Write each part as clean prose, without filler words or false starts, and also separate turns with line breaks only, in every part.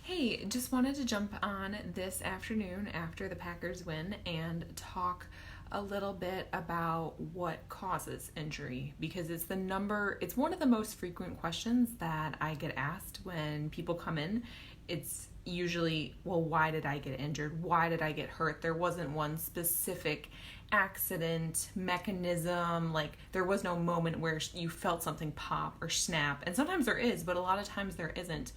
Hey, just wanted to jump on this afternoon after the Packers win and talk a little bit about what causes injury because it's one of the most frequent questions that I get asked when people come in. It's usually, well, why did I get injured? Why did I get hurt? There wasn't one specific accident, mechanism, like there was no moment where you felt something pop or snap. And sometimes there is, but a lot of times there isn't.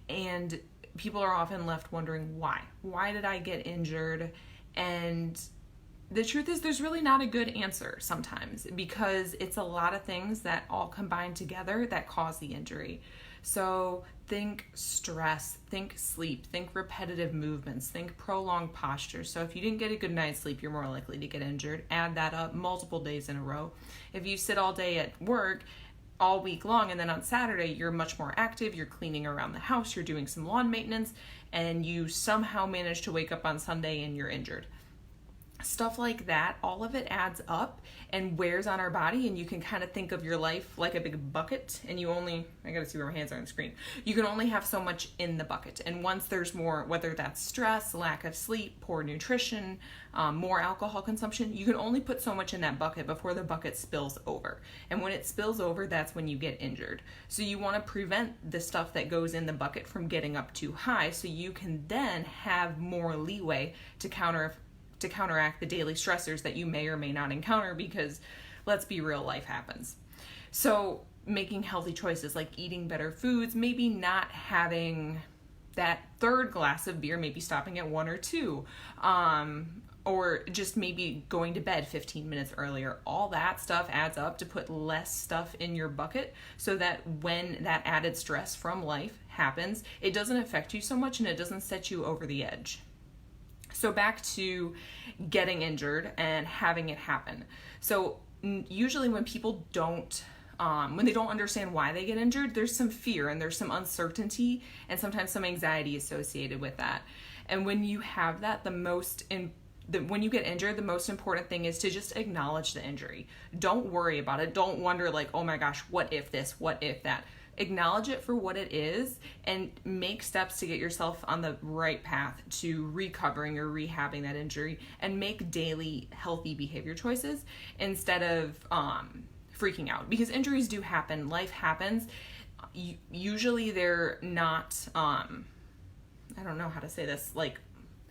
And people are often left wondering why. Why did I get injured? And the truth is there's really not a good answer sometimes because it's a lot of things that all combine together that cause the injury. So think stress, think sleep, think repetitive movements, think prolonged posture. So if you didn't get a good night's sleep, you're more likely to get injured. Add that up multiple days in a row. If you sit all day at work all week long and then on Saturday you're much more active, you're cleaning around the house, you're doing some lawn maintenance, and you somehow manage to wake up on Sunday and you're injured. Stuff like that, all of it adds up and wears on our body, and you can kind of think of your life like a big bucket, and I gotta see where my hands are on the screen. You can only have so much in the bucket, and once there's more, whether that's stress, lack of sleep, poor nutrition, more alcohol consumption, you can only put so much in that bucket before the bucket spills over. And when it spills over, that's when you get injured. So you want to prevent the stuff that goes in the bucket from getting up too high, so you can then have more leeway to counteract the daily stressors that you may or may not encounter, because let's be real, life happens. So making healthy choices like eating better foods, maybe not having that third glass of beer, maybe stopping at one or two, or just maybe going to bed 15 minutes earlier. All that stuff adds up to put less stuff in your bucket so that when that added stress from life happens, it doesn't affect you so much and it doesn't set you over the edge. So back to getting injured and having it happen. So usually when people when they don't understand why they get injured, there's some fear and there's some uncertainty and sometimes some anxiety associated with that. And when you have that, when you get injured, the most important thing is to just acknowledge the injury. Don't worry about it. Don't wonder like, oh my gosh, what if this, what if that? Acknowledge it for what it is and make steps to get yourself on the right path to recovering or rehabbing that injury, and make daily healthy behavior choices instead of freaking out, because injuries do happen. Life happens. Usually they're not, I don't know how to say this, like,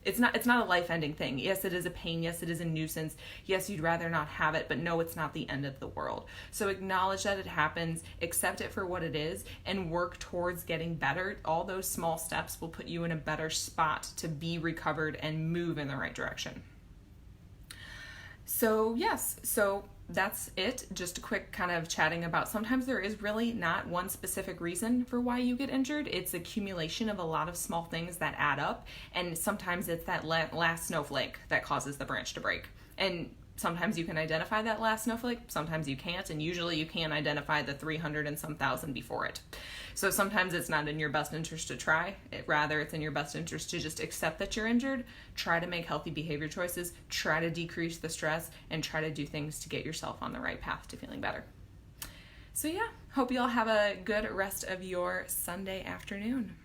it's not a life-ending thing. Yes, it is a pain. Yes, it is a nuisance. Yes, you'd rather not have it, but no, it's not the end of the world. So acknowledge that it happens, accept it for what it is, and work towards getting better. All those small steps will put you in a better spot to be recovered and move in the right direction. So that's it. Just a quick kind of chatting about sometimes there is really not one specific reason for why you get injured. It's accumulation of a lot of small things that add up, and sometimes it's that last snowflake that causes the branch to break. And sometimes you can identify that last snowflake, sometimes you can't, and usually you can't identify the 300 and some thousand before it. So sometimes it's not in your best interest to try. Rather, it's in your best interest to just accept that you're injured, try to make healthy behavior choices, try to decrease the stress, and try to do things to get yourself on the right path to feeling better. So hope you all have a good rest of your Sunday afternoon.